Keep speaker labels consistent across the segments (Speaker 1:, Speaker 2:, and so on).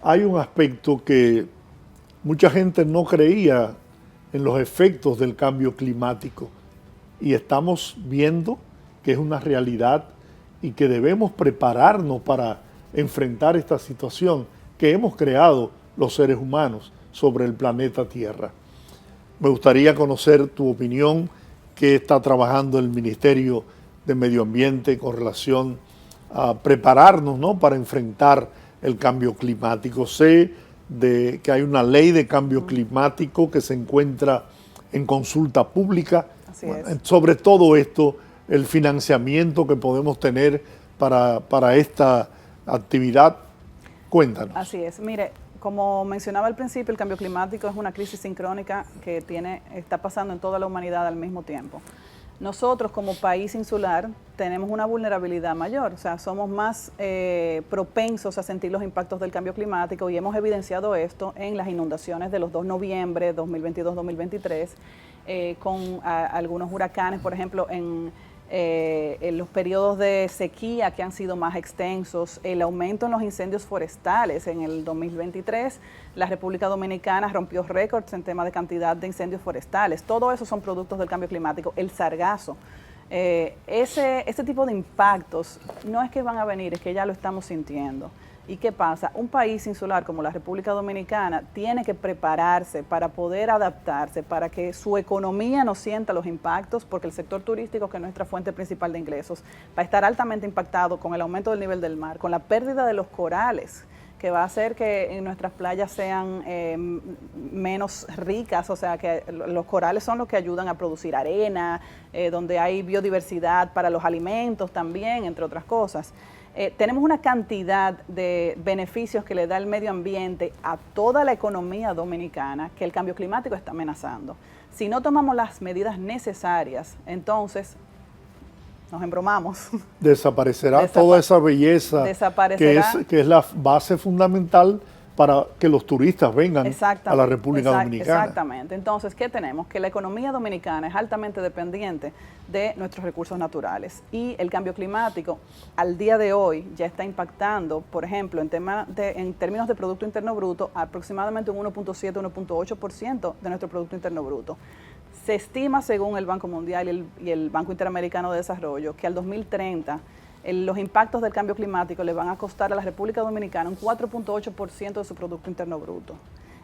Speaker 1: hay un aspecto que mucha gente no creía en los efectos del cambio climático y estamos viendo que es una realidad y que debemos prepararnos para enfrentar esta situación que hemos creado los seres humanos sobre el planeta Tierra. Me gustaría conocer tu opinión, qué está trabajando el Ministerio de Medio Ambiente con relación a prepararnos, ¿no?, para enfrentar el cambio climático. Sé que hay una ley de cambio climático que se encuentra en consulta pública.
Speaker 2: Así es.
Speaker 1: Sobre todo esto, el financiamiento que podemos tener para esta actividad. Cuéntanos.
Speaker 2: Así es. Mire, como mencionaba al principio, el cambio climático es una crisis sincrónica que está pasando en toda la humanidad al mismo tiempo. Nosotros como país insular tenemos una vulnerabilidad mayor, o sea, somos más propensos a sentir los impactos del cambio climático y hemos evidenciado esto en las inundaciones de los 2 de noviembre 2022-2023, con algunos huracanes, por ejemplo, en los periodos de sequía que han sido más extensos, el aumento en los incendios forestales. En el 2023, la República Dominicana rompió récords en tema de cantidad de incendios forestales. Todo eso son productos del cambio climático. El sargazo. Ese tipo de impactos no es que van a venir, es que ya lo estamos sintiendo. ¿Y qué pasa? Un país insular como la República Dominicana tiene que prepararse para poder adaptarse, para que su economía no sienta los impactos, porque el sector turístico, que es nuestra fuente principal de ingresos, va a estar altamente impactado con el aumento del nivel del mar, con la pérdida de los corales, que va a hacer que nuestras playas sean menos ricas, o sea que los corales son los que ayudan a producir arena, donde hay biodiversidad para los alimentos también, entre otras cosas. Tenemos una cantidad de beneficios que le da el medio ambiente a toda la economía dominicana que el cambio climático está amenazando. Si no tomamos las medidas necesarias, entonces nos embromamos.
Speaker 1: Desaparecerá toda esa belleza que es la base fundamental para que los turistas vengan a la República Dominicana.
Speaker 2: Exactamente. Entonces, ¿qué tenemos? Que la economía dominicana es altamente dependiente de nuestros recursos naturales y el cambio climático al día de hoy ya está impactando, por ejemplo, en términos de Producto Interno Bruto, aproximadamente un 1.7-1.8% de nuestro Producto Interno Bruto. Se estima, según el Banco Mundial y el Banco Interamericano de Desarrollo, que al 2030 los impactos del cambio climático le van a costar a la República Dominicana un 4.8% de su Producto Interno Bruto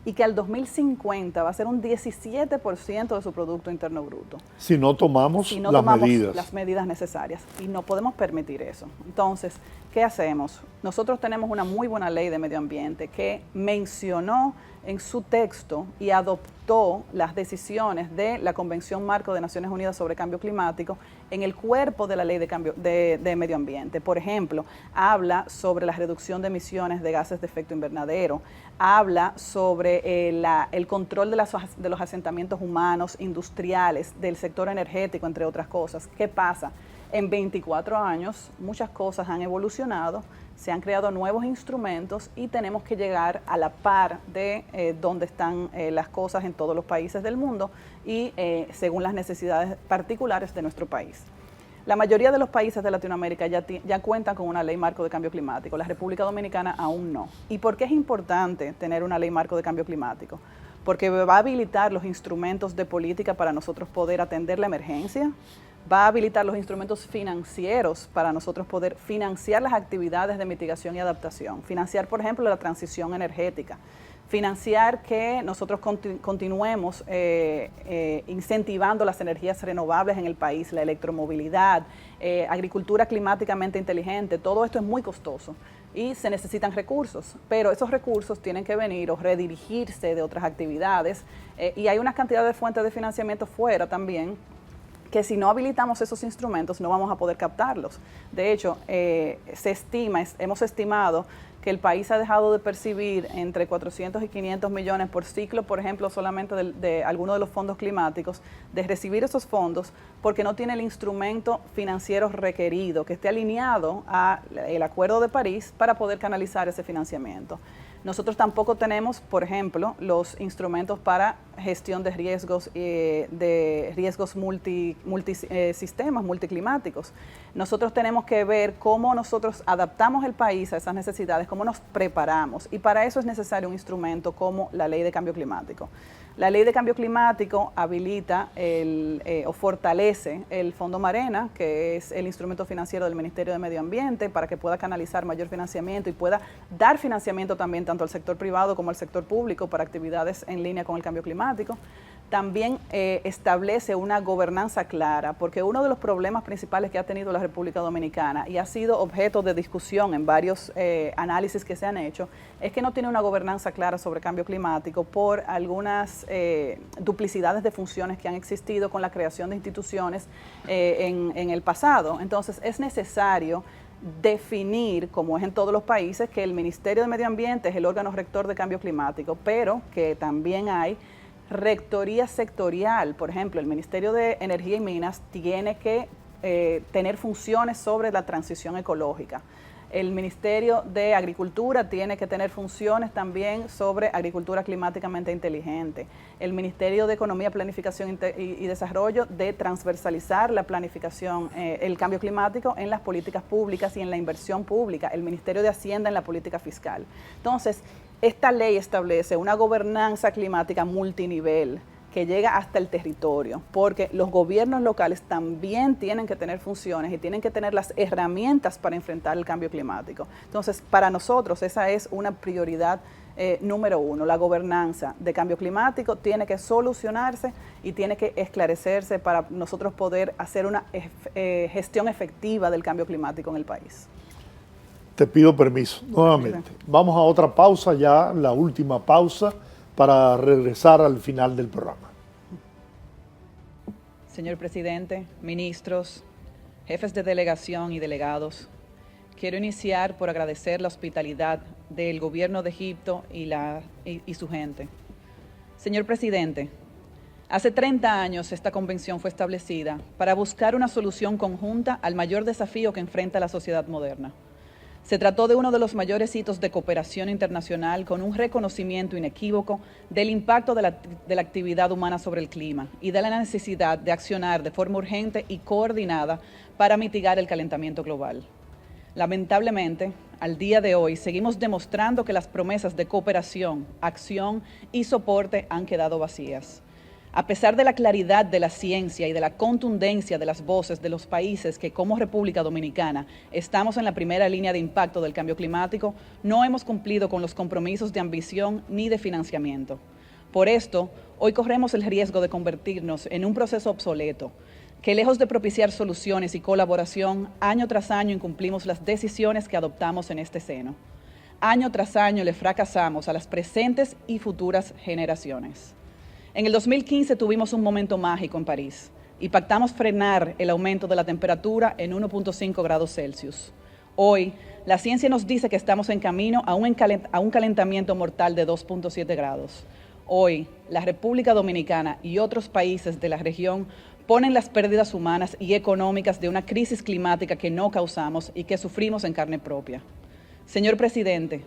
Speaker 2: y que al 2050 va a ser un 17% de su Producto Interno Bruto.
Speaker 1: Si no tomamos
Speaker 2: las medidas necesarias, y no podemos permitir eso. Entonces, ¿qué hacemos? Nosotros tenemos una muy buena ley de medio ambiente que mencionó en su texto y adoptó las decisiones de la Convención Marco de Naciones Unidas sobre Cambio Climático en el cuerpo de la ley de medio ambiente. Por ejemplo, habla sobre la reducción de emisiones de gases de efecto invernadero, habla sobre el control de los asentamientos humanos, industriales, del sector energético, entre otras cosas. ¿Qué pasa? En 24 años muchas cosas han evolucionado, se han creado nuevos instrumentos y tenemos que llegar a la par de donde están las cosas en todos los países del mundo y según las necesidades particulares de nuestro país. La mayoría de los países de Latinoamérica ya cuentan con una ley marco de cambio climático, la República Dominicana aún no. ¿Y por qué es importante tener una ley marco de cambio climático? Porque va a habilitar los instrumentos de política para nosotros poder atender la emergencia, va a habilitar los instrumentos financieros para nosotros poder financiar las actividades de mitigación y adaptación, financiar, por ejemplo, la transición energética, financiar que nosotros continuemos incentivando las energías renovables en el país, la electromovilidad, agricultura climáticamente inteligente. Todo esto es muy costoso y se necesitan recursos, pero esos recursos tienen que venir o redirigirse de otras actividades y hay una cantidad de fuentes de financiamiento fuera también que si no habilitamos esos instrumentos no vamos a poder captarlos. De hecho, hemos estimado que el país ha dejado de percibir entre 400 y 500 millones por ciclo, por ejemplo, solamente de alguno de los fondos climáticos, de recibir esos fondos porque no tiene el instrumento financiero requerido que esté alineado al Acuerdo de París para poder canalizar ese financiamiento. Nosotros tampoco tenemos, por ejemplo, los instrumentos para gestión de riesgos multisistemas, multiclimáticos. Nosotros tenemos que ver cómo nosotros adaptamos el país a esas necesidades, cómo nos preparamos, y para eso es necesario un instrumento como la Ley de Cambio Climático. La Ley de Cambio Climático habilita o fortalece el Fondo Marena, que es el instrumento financiero del Ministerio de Medio Ambiente, para que pueda canalizar mayor financiamiento y pueda dar financiamiento también tanto al sector privado como al sector público para actividades en línea con el cambio climático. También establece una gobernanza clara, porque uno de los problemas principales que ha tenido la República Dominicana, y ha sido objeto de discusión en varios análisis que se han hecho, es que no tiene una gobernanza clara sobre cambio climático por algunas duplicidades de funciones que han existido con la creación de instituciones en el pasado. Entonces es necesario definir, como es en todos los países, que el Ministerio de Medio Ambiente es el órgano rector de cambio climático, pero que también hay rectoría sectorial. Por ejemplo, el Ministerio de Energía y Minas tiene que tener funciones sobre la transición ecológica. El Ministerio de Agricultura tiene que tener funciones también sobre agricultura climáticamente inteligente. El Ministerio de Economía, Planificación y Desarrollo de transversalizar la planificación, el cambio climático en las políticas públicas y en la inversión pública. El Ministerio de Hacienda en la política fiscal. Entonces, esta ley establece una gobernanza climática multinivel que llega hasta el territorio, porque los gobiernos locales también tienen que tener funciones y tienen que tener las herramientas para enfrentar el cambio climático. Entonces, para nosotros esa es una prioridad número uno. La gobernanza de cambio climático tiene que solucionarse y tiene que esclarecerse para nosotros poder hacer una gestión efectiva del cambio climático en el país.
Speaker 1: Te pido permiso nuevamente. Vamos a otra pausa, ya la última pausa, para regresar al final del programa.
Speaker 2: Señor presidente, ministros, jefes de delegación y delegados, quiero iniciar por agradecer la hospitalidad del gobierno de Egipto y su gente. Señor presidente, hace 30 años esta convención fue establecida para buscar una solución conjunta al mayor desafío que enfrenta la sociedad moderna. Se trató de uno de los mayores hitos de cooperación internacional con un reconocimiento inequívoco del impacto de la actividad humana sobre el clima y de la necesidad de accionar de forma urgente y coordinada para mitigar el calentamiento global. Lamentablemente, al día de hoy seguimos demostrando que las promesas de cooperación, acción y soporte han quedado vacías. A pesar de la claridad de la ciencia y de la contundencia de las voces de los países que como República Dominicana estamos en la primera línea de impacto del cambio climático, no hemos cumplido con los compromisos de ambición ni de financiamiento. Por esto, hoy corremos el riesgo de convertirnos en un proceso obsoleto, que lejos de propiciar soluciones y colaboración, año tras año incumplimos las decisiones que adoptamos en este seno. Año tras año le fracasamos a las presentes y futuras generaciones. En el 2015 tuvimos un momento mágico en París y pactamos frenar el aumento de la temperatura en 1.5 grados Celsius. Hoy, la ciencia nos dice que estamos en camino a un calentamiento mortal de 2.7 grados. Hoy, la República Dominicana y otros países de la región ponen las pérdidas humanas y económicas de una crisis climática que no causamos y que sufrimos en carne propia. Señor presidente,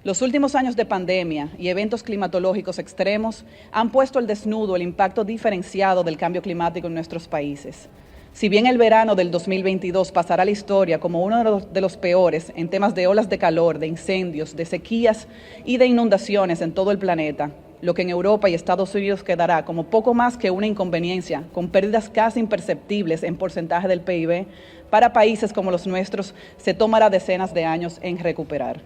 Speaker 2: los últimos años de pandemia y eventos climatológicos extremos han puesto al desnudo el impacto diferenciado del cambio climático en nuestros países. Si bien el verano del 2022 pasará a la historia como uno de los peores en temas de olas de calor, de incendios, de sequías y de inundaciones en todo el planeta, lo que en Europa y Estados Unidos quedará como poco más que una inconveniencia, con pérdidas casi imperceptibles en porcentaje del PIB, para países como los nuestros se tomará decenas de años en recuperar.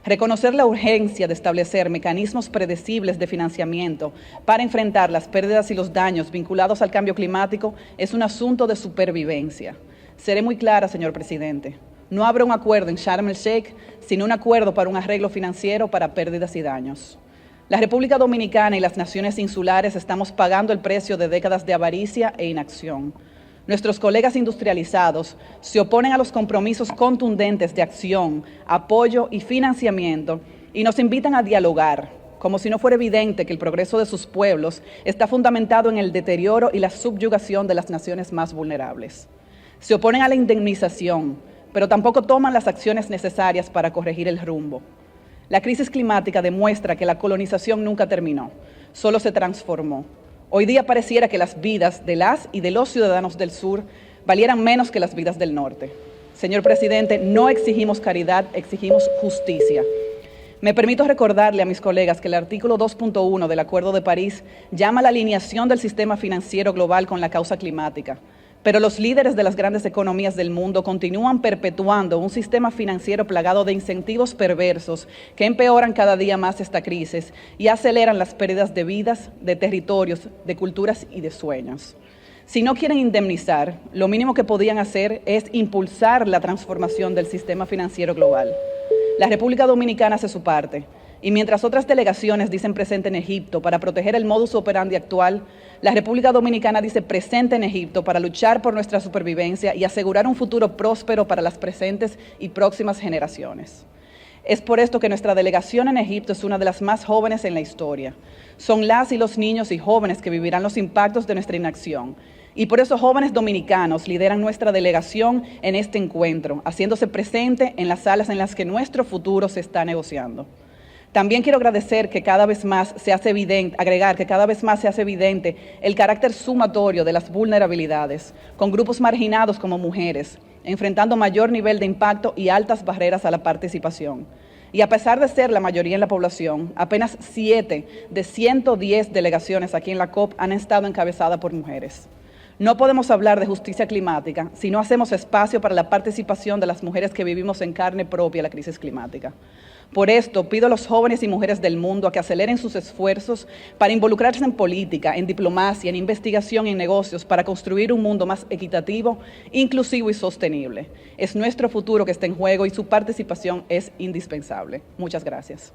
Speaker 2: Reconocer la urgencia de establecer mecanismos predecibles de financiamiento para enfrentar las pérdidas y los daños vinculados al cambio climático es un asunto de supervivencia. Seré muy clara, señor presidente. No habrá un acuerdo en Sharm el Sheikh sin un acuerdo para un arreglo financiero para pérdidas y daños. La República Dominicana y las naciones insulares estamos pagando el precio de décadas de avaricia e inacción. Nuestros colegas industrializados se oponen a los compromisos contundentes de acción, apoyo y financiamiento y nos invitan a dialogar, como si no fuera evidente que el progreso de sus pueblos está fundamentado en el deterioro y la subyugación de las naciones más vulnerables. Se oponen a la indemnización, pero tampoco toman las acciones necesarias para corregir el rumbo. La crisis climática demuestra que la colonización nunca terminó. solo se transformó. Hoy día pareciera que las vidas de las y de los ciudadanos del sur valieran menos que las vidas del norte. Señor presidente, no exigimos caridad, exigimos justicia. Me permito recordarle a mis colegas que el artículo 2.1 del Acuerdo de París llama a la alineación del sistema financiero global con la causa climática, pero los líderes de las grandes economías del mundo continúan perpetuando un sistema financiero plagado de incentivos perversos que empeoran cada día más esta crisis y aceleran las pérdidas de vidas, de territorios, de culturas y de sueños. Si no quieren indemnizar, lo mínimo que podían hacer es impulsar la transformación del sistema financiero global. La República Dominicana hace su parte, y mientras otras delegaciones dicen presente en Egipto para proteger el modus operandi actual, la República Dominicana dice presente en Egipto para luchar por nuestra supervivencia y asegurar un futuro próspero para las presentes y próximas generaciones. Es por esto que nuestra delegación en Egipto es una de las más jóvenes en la historia. Son las y los niños y jóvenes que vivirán los impactos de nuestra inacción. Y por eso jóvenes dominicanos lideran nuestra delegación en este encuentro, haciéndose presente en las salas en las que nuestro futuro se está negociando. También quiero agradecer que cada vez más se hace evidente, agregar que cada vez más se hace evidente el carácter sumatorio de las vulnerabilidades, con grupos marginados como mujeres, enfrentando mayor nivel de impacto y altas barreras a la participación. Y a pesar de ser la mayoría en la población, apenas 7 de 110 delegaciones aquí en la COP han estado encabezadas por mujeres. No podemos hablar de justicia climática si no hacemos espacio para la participación de las mujeres que vivimos en carne propia la crisis climática. Por esto, pido a los jóvenes y mujeres del mundo a que aceleren sus esfuerzos para involucrarse en política, en diplomacia, en investigación y en negocios para construir un mundo más equitativo, inclusivo y sostenible. Es nuestro futuro que está en juego y su participación es indispensable. Muchas gracias.